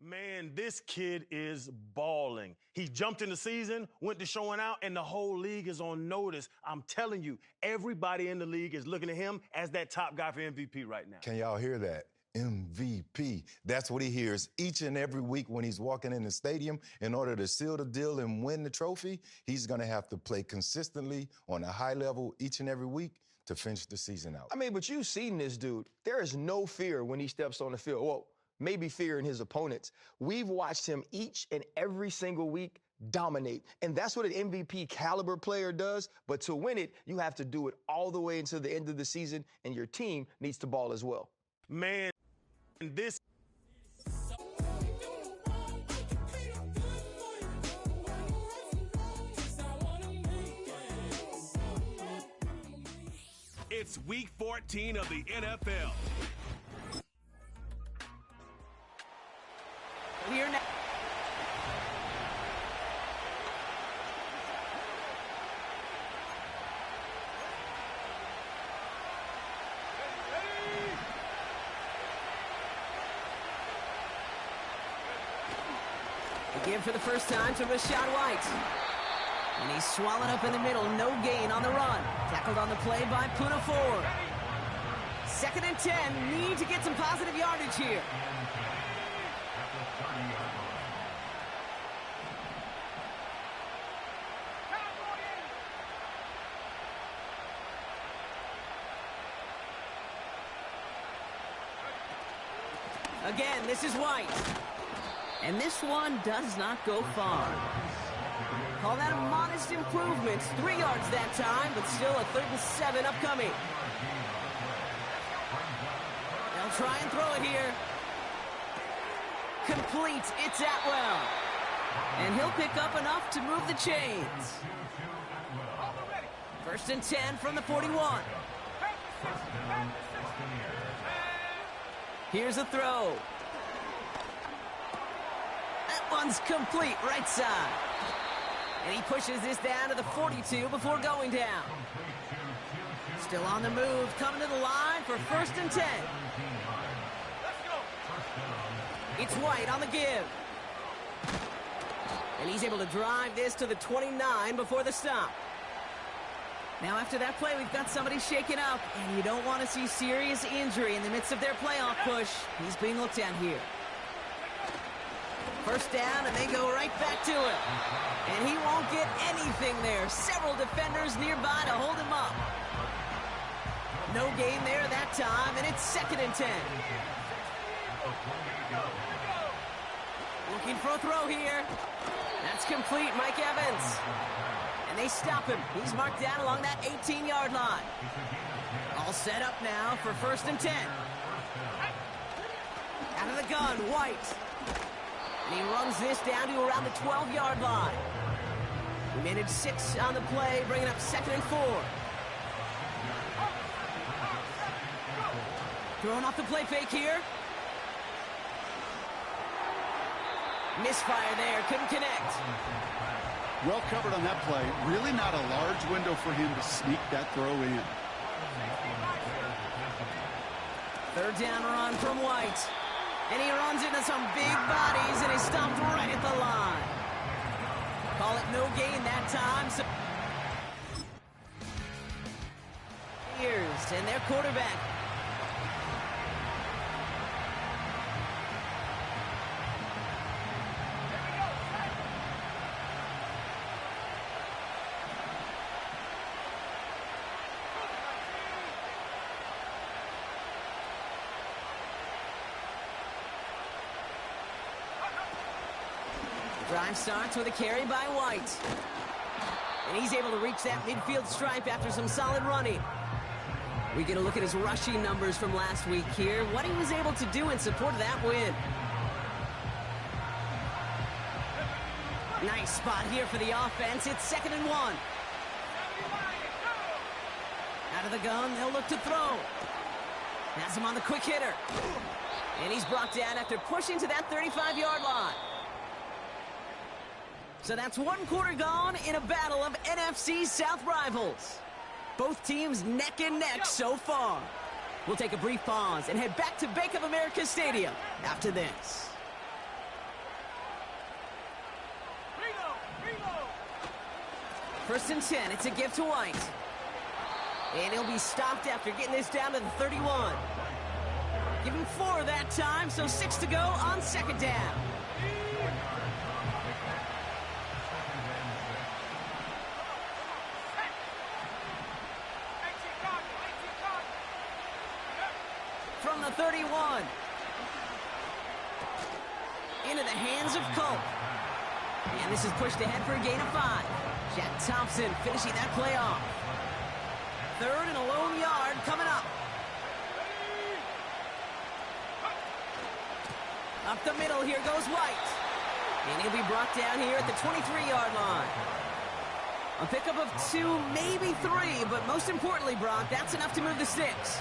Man, this kid is balling. He jumped in the season, went to showing out, and the whole league is on notice. I'm telling you, everybody in the league is looking at him as that top guy for MVP right now. Can y'all hear that? MVP. That's what he hears each and every week when he's walking in the stadium. In order to seal the deal and win the trophy, he's going to have to play consistently on a high level each and every week to finish the season out. I mean, but you've seen this dude. There is no fear when he steps on the field. Well, maybe fear in his opponents. We've watched him each and every single week dominate. And that's what an MVP caliber player does. But to win it, you have to do it all the way until the end of the season, and your team needs to ball as well. Man, this It's week 14 of the NFL. Here now. Again for the first time to Rashad White. And he's swallowed up in the middle. No gain on the run. Tackled on the play by Puna Ford. 2nd and 10. Need to get some positive yardage here. Again, this is White. And this one does not go far. Call that a modest improvement. 3 yards that time, but still a 3rd and 7 upcoming. They'll try and throw it here. Complete. It's Atwell. And he'll pick up enough to move the chains. 1st and 10 from the 41. Here's a throw. That one's complete, right side. And he pushes this down to the 42 before going down. Still on the move, coming to the line for 1st and 10. It's White on the give. And he's able to drive this to the 29 before the stop. Now after that play, we've got somebody shaken up, and you don't want to see serious injury in the midst of their playoff push. He's being looked at here. 1st down, and they go right back to it. And he won't get anything there. Several defenders nearby to hold him up. No gain there that time, and it's 2nd and 10. Looking for a throw here. That's complete, Mike Evans. And they stop him. He's marked down along that 18-yard line. All set up now for 1st and 10. Out of the gun, White. And he runs this down to around the 12-yard line. We managed 6 on the play, bringing up 2nd and 4. Throwing off the play fake here. Misfire there, couldn't connect. Well covered on that play. Really not a large window for him to sneak that throw in. 3rd down run from White. And he runs into some big bodies, and he's stopped right at the line. Call it no gain that time. So and their quarterback. Drive starts with a carry by White. And he's able to reach that midfield stripe after some solid running. We get a look at his rushing numbers from last week here. What he was able to do in support of that win. Nice spot here for the offense. It's 2nd and 1. Out of the gun, they'll look to throw. Has him on the quick hitter. And he's brought down after pushing to that 35-yard line. So that's 1 quarter gone in a battle of NFC South rivals. Both teams neck and neck so far. We'll take a brief pause and head back to Bank of America Stadium after this. First and 10, it's a give to White. And he'll be stopped after getting this down to the 31. Give him 4 that time, so 6 to go on second down. From the 31. Into the hands of Colt. And this is pushed ahead for a gain of 5. Jack Thompson finishing that play off. 3rd and a lone yard coming up. Up the middle, here goes White. And he'll be brought down here at the 23-yard line. A pickup of 2, maybe 3, but most importantly, Brock, that's enough to move the sticks.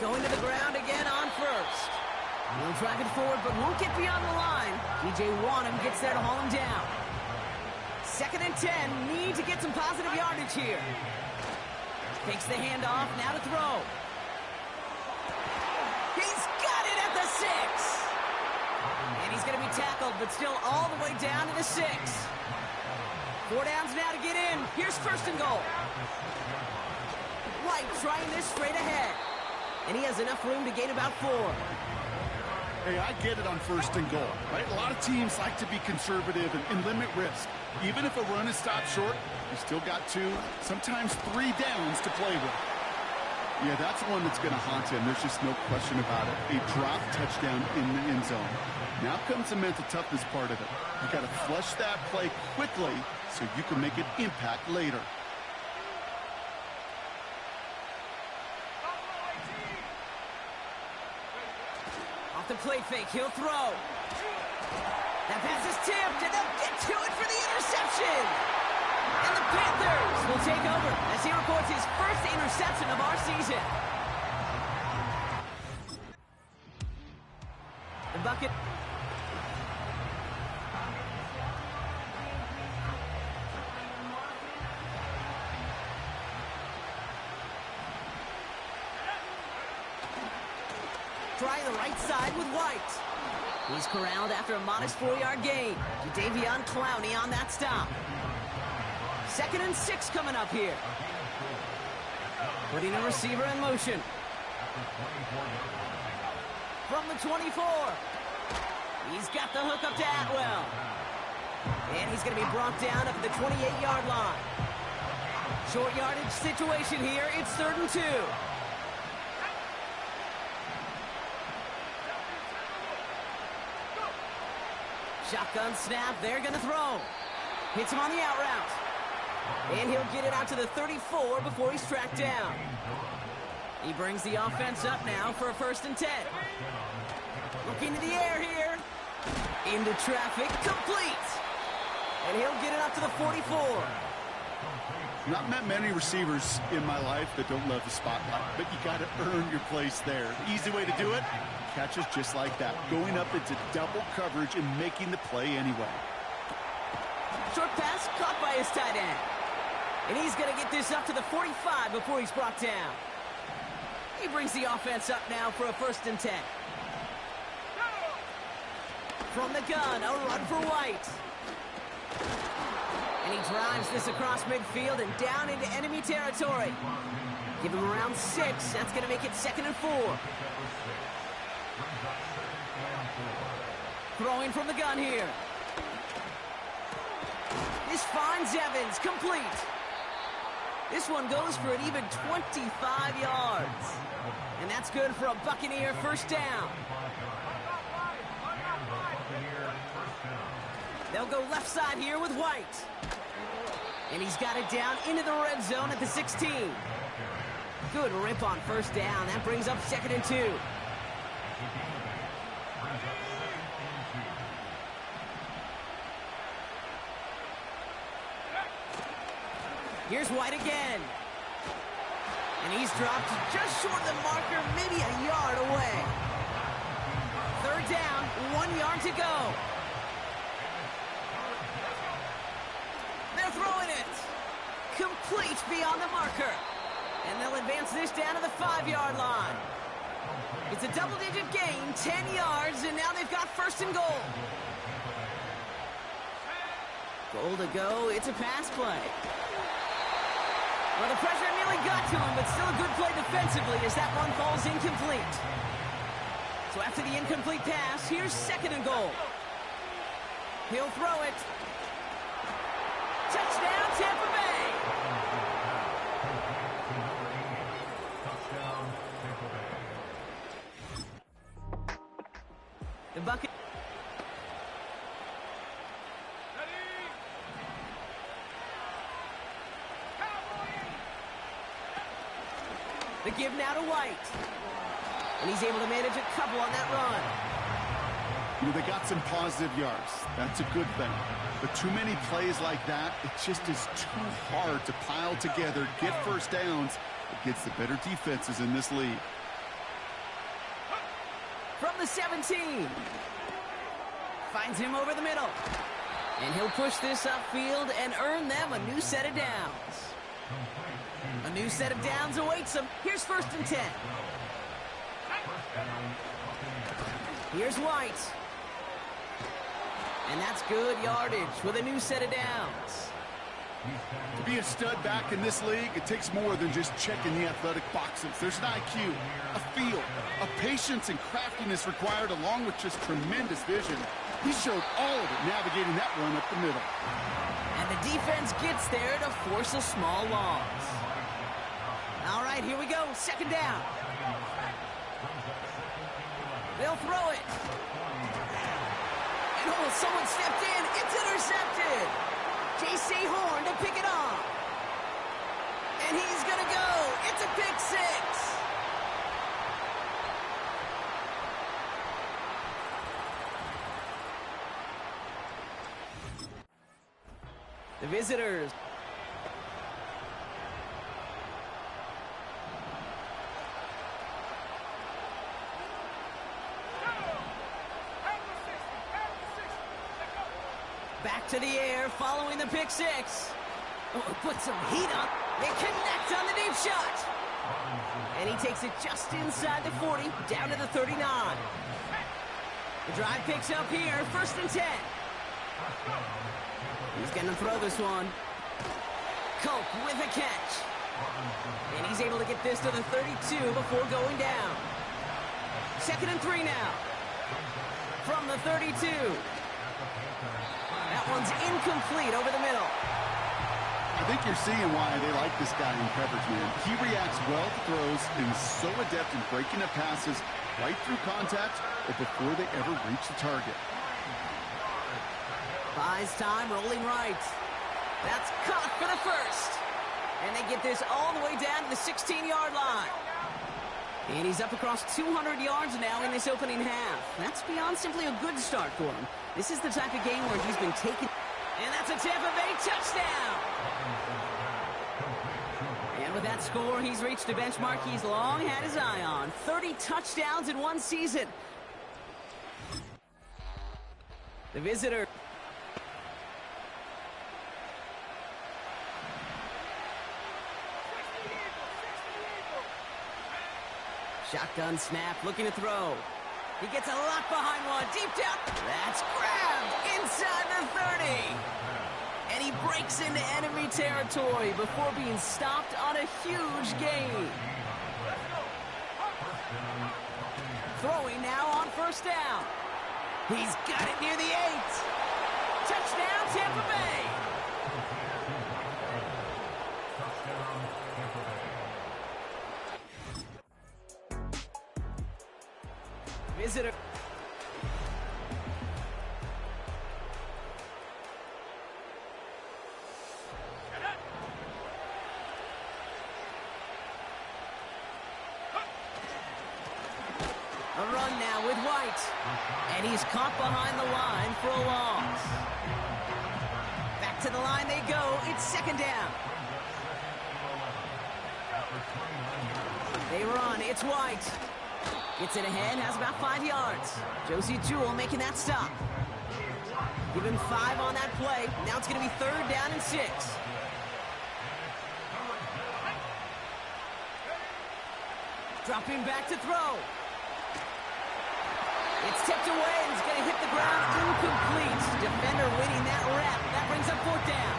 Going to the ground again on first. He'll drive it forward, but won't get beyond the line. DJ Wanham gets there to haul him down. 2nd and 10. Need to get some positive yardage here. Takes the handoff, now to throw. He's got it at the 6. And he's going to be tackled, but still all the way down to the 6. 4 downs now to get in. Here's 1st and goal. White trying this straight ahead. And he has enough room to gain about 4. Hey, I get it on 1st and goal, right? A lot of teams like to be conservative and limit risk. Even if a run is stopped short, you still got 2, sometimes 3 downs to play with. Yeah, that's one that's going to haunt him. There's just no question about it. A drop touchdown in the end zone. Now comes the mental toughness part of it. You got to flush that play quickly so you can make an impact later. Off the play fake, he'll throw. That pass is tipped, and they'll get to it for the interception. And the Panthers will take over as he records his first interception of our season. The bucket. Trying the right side with White. He's corralled after a modest 4-yard gain. Jadeveon Clowney on that stop. 2nd and 6 coming up here. Putting the receiver in motion. From the 24. He's got the hook up to Atwell. And he's going to be brought down at the 28-yard line. Short yardage situation here. It's 3rd and 2. Shotgun snap, they're going to throw. Hits him on the out route. And he'll get it out to the 34 before he's tracked down. He brings the offense up now for a 1st and 10. Looking to the air here. Into traffic, complete. And he'll get it up to the 44. Not met many receivers in my life that don't love the spotlight, but you got to earn your place there. The easy way to do it, catches just like that, going up into double coverage and making the play anyway. Short pass caught by his tight end. And he's going to get this up to the 45 before he's brought down. He brings the offense up now for a 1st and 10. From the gun, a run for White. And he drives this across midfield and down into enemy territory. Give him around 6. That's going to make it 2nd and 4. Throwing from the gun here. This finds Evans, complete. This one goes for an even 25 yards. And that's good for a Buccaneer 1st down. They'll go left side here with White. And he's got it down into the red zone at the 16. Good rip on 1st down. That brings up 2nd and 2. Here's White again. And he's dropped just short of the marker, maybe a yard away. 3rd down, 1 yard to go. They're throwing it. incomplete beyond the marker. And they'll advance this down to the 5-yard line. It's a double-digit gain, 10 yards, and now they've got first and goal. Goal to go, it's a pass play. Well, the pressure nearly got to him, but still a good play defensively as that one falls incomplete. So after the incomplete pass, here's second and goal. He'll throw it. Touchdown, Tampa Bay. The bucket. The give now to White. And he's able to manage a couple on that run. You know, they got some positive yards. That's a good thing. But too many plays like that, it just is too hard to pile together, get first downs against the better defenses in this league. From the 17. Finds him over the middle. And he'll push this upfield and earn them a new set of downs. A new set of downs awaits him. Here's first and 10. Here's White. And that's good yardage with a new set of downs. To be a stud back in this league, it takes more than just checking the athletic boxes. There's an IQ, a feel, a patience and craftiness required along with just tremendous vision. He showed all of it navigating that run up the middle. And the defense gets there to force a small loss. All right, here we go. Second down. They'll throw it. And oh, someone stepped in. It's intercepted. J.C. Horn to pick it off. And he's going to go. It's a pick six. The visitors. Back to the air, following the pick six. Oh, put some heat on. They connect on the deep shot. And he takes it just inside the 40, down to the 39. The drive picks up here, first and 10. He's going to throw this one. Cope with a catch. And he's able to get this to the 32 before going down. Second and 3 now. From the 32. That one's incomplete over the middle. I think you're seeing why they like this guy in coverage, man. He reacts well to throws and is so adept in breaking the passes right through contact or before they ever reach the target. Buys time, rolling right. That's caught for the first. And they get this all the way down to the 16-yard line. And he's up across 200 yards now in this opening half. That's beyond simply a good start for him. This is the type of game where he's been taken. And that's a Tampa Bay touchdown. And with that score, he's reached a benchmark he's long had his eye on. 30 touchdowns in one season. The visitor. Shotgun snap, looking to throw. He gets a lot behind one, deep down. That's grabbed inside the 30. And he breaks into enemy territory before being stopped on a huge gain. Throwing now on first down. He's got it near the 8. Touchdown, Tampa Bay. Visitor. A run now with White. And he's caught behind the line for a loss. Back to the line they go. It's second down. They run. It's White. Gets it ahead, has about 5 yards. Josie Jewell making that stop. Give him 5 on that play. Now it's going to be third down and 6. Dropping back to throw. It's tipped away and it's going to hit the ground incomplete. Defender winning that rep. That brings up 4th down.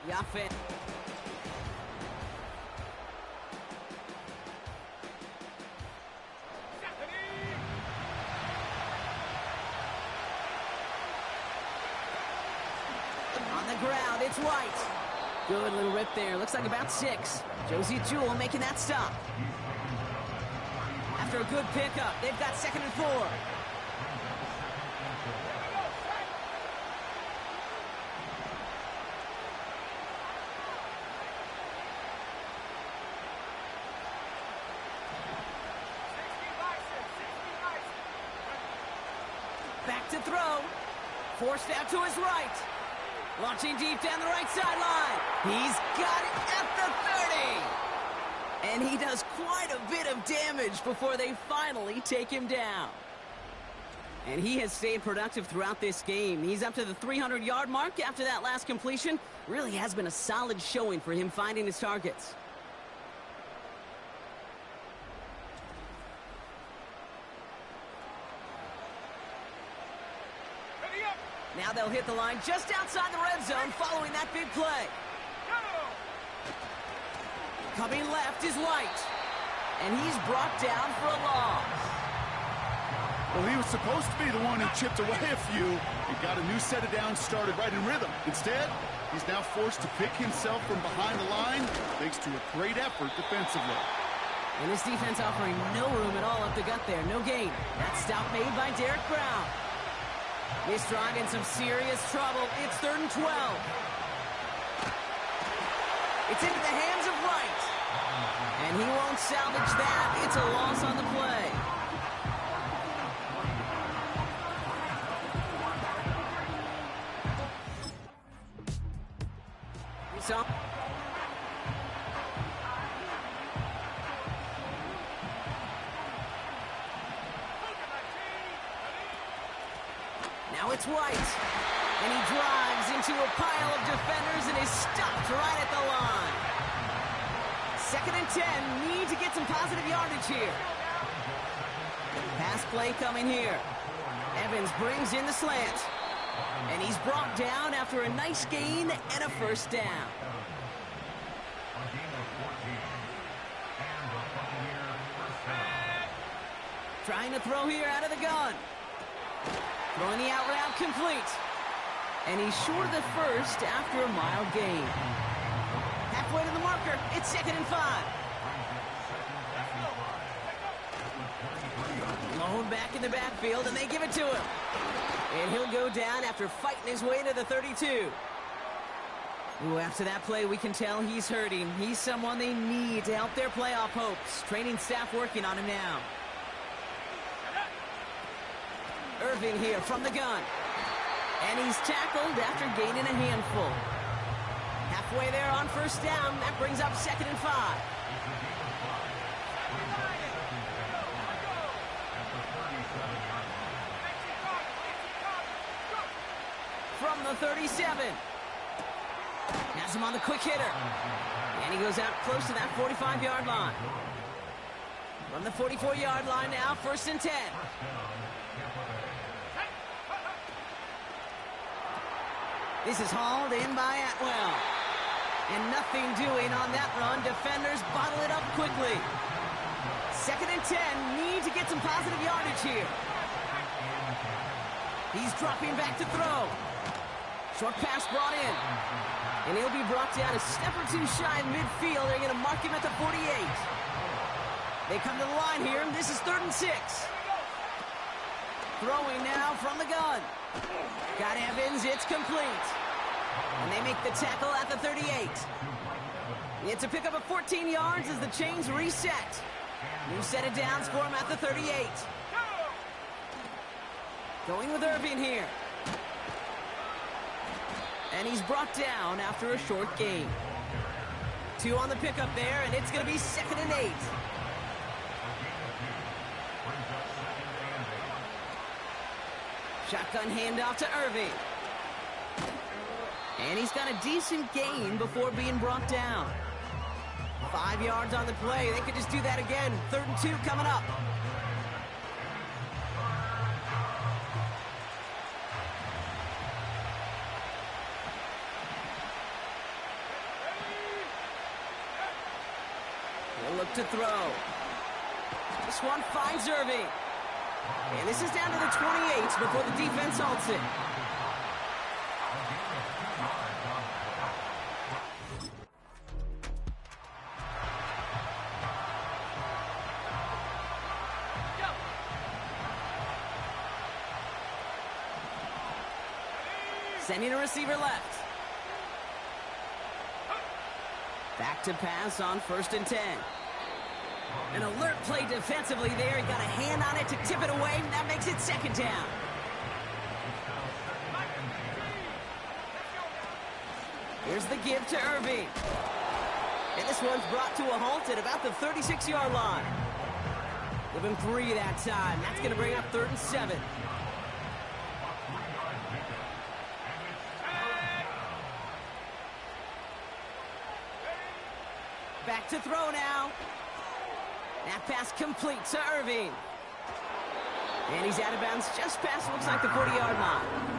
Yafet. On the ground, it's White. Good little rip there. Looks like about 6. Josie Jewell making that stop. After a good pickup, they've got 2nd and 4. Back to throw. Forced out to his right. Launching deep down the right sideline. He's got it at the 30. And he does quite a bit of damage before they finally take him down. And he has stayed productive throughout this game. He's up to the 300-yard mark after that last completion. Really has been a solid showing for him finding his targets. Now they'll hit the line just outside the red zone following that big play. Coming left is White. And he's brought down for a loss. Well, he was supposed to be the one who chipped away a few and got a new set of downs started right in rhythm. Instead, he's now forced to pick himself from behind the line thanks to a great effort defensively. And this defense offering no room at all up the gut there. No gain. That stop made by Derek Brown. This drive in some serious trouble. It's 3rd and 12. It's into the hands of Wright. And he won't salvage that. It's a loss on the play. So now it's White, and he drives into a pile of defenders and is stopped right at the line. 2nd and 10, need to get some positive yardage here. Pass play coming here. Evans brings in the slant, and he's brought down after a nice gain and a 1st down. Trying to throw here out of the gun. Throwing the out route complete. And he's short of the 1st after a mild gain. Halfway to the marker, it's 2nd and 5. Lone back in the backfield, and they give it to him. And he'll go down after fighting his way to the 32. Ooh, after that play, we can tell he's hurting. He's someone they need to help their playoff hopes. Training staff working on him now. Irving here from the gun. And he's tackled after gaining a handful. Halfway there on 1st down. That brings up 2nd and 5. From the 37. Has him on the quick hitter. And he goes out close to that 45-yard line. From the 44-yard line now, 1st and 10. This is hauled in by Atwell. And nothing doing on that run. Defenders bottle it up quickly. 2nd and 10. Need to get some positive yardage here. He's dropping back to throw. Short pass brought in. And he'll be brought down a step or two shy of midfield. They're going to mark him at the 48. They come to the line here. This is 3rd and 6. Throwing now from the gun. Got Evans. It's complete. And they make the tackle at the 38. It's a pickup of 14 yards as the chains reset. New set of downs for him at the 38. Going with Irving here. And he's brought down after a short gain. 2 on the pickup there, and it's going to be 2nd and 8. Shotgun handoff to Irving. And he's got a decent gain before being brought down. 5 yards on the play. They could just do that again. 3rd and 2 coming up. He'll look to throw. This one finds Irving. And this is down to the 28 before the defense halts it. Sending a receiver left. Back to pass on 1st and 10. An alert play defensively there. He got a hand on it to tip it away. That makes it 2nd down. Here's the give to Irving. And this one's brought to a halt at about the 36-yard line. Give him 3 that time. That's going to bring up 3rd and 7. Back to throw now. That pass complete to Irving. And he's out of bounds just past, looks like, the 40-yard line.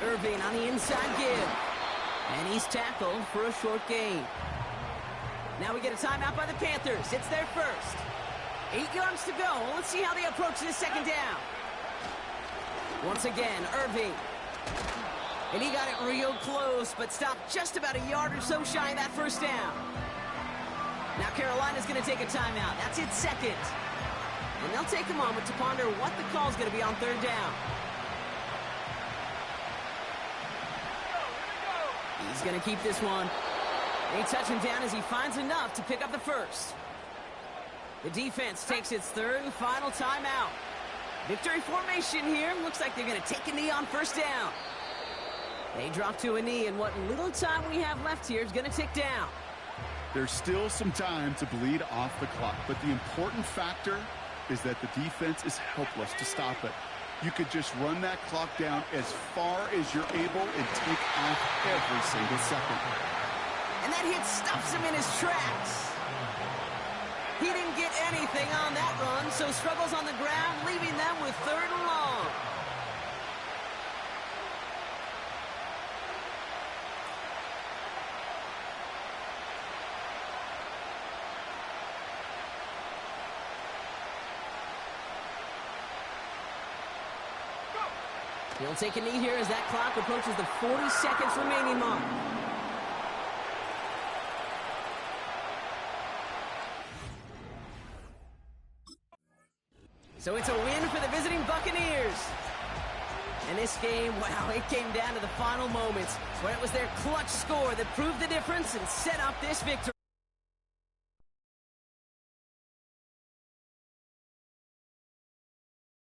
Irving on the inside give. And he's tackled for a short gain. Now we get a timeout by the Panthers. It's their first. 8 yards to go. Let's see how they approach this 2nd down. Once again, Irving. And he got it real close, but stopped just about a yard or so shy of that 1st down. Now Carolina's going to take a timeout. That's its 2nd. And they'll take a moment to ponder what the call's going to be on 3rd down. He's going to keep this one. They touch him down as he finds enough to pick up the 1st. The defense takes its 3rd and final timeout. Victory formation here. Looks like they're going to take a knee on 1st down. They drop to a knee, and what little time we have left here is going to tick down. There's still some time to bleed off the clock, but the important factor is that the defense is helpless to stop it. You could just run that clock down as far as you're able and take off every single second. And that hit stops him in his tracks. He didn't get anything on that run, so struggles on the ground, leaving them with 3rd and long. He'll take a knee here as that clock approaches the 40 seconds remaining mark. So it's a win for the visiting Buccaneers. And this game, wow, it came down to the final moments where it was their clutch score that proved the difference and set up this victory.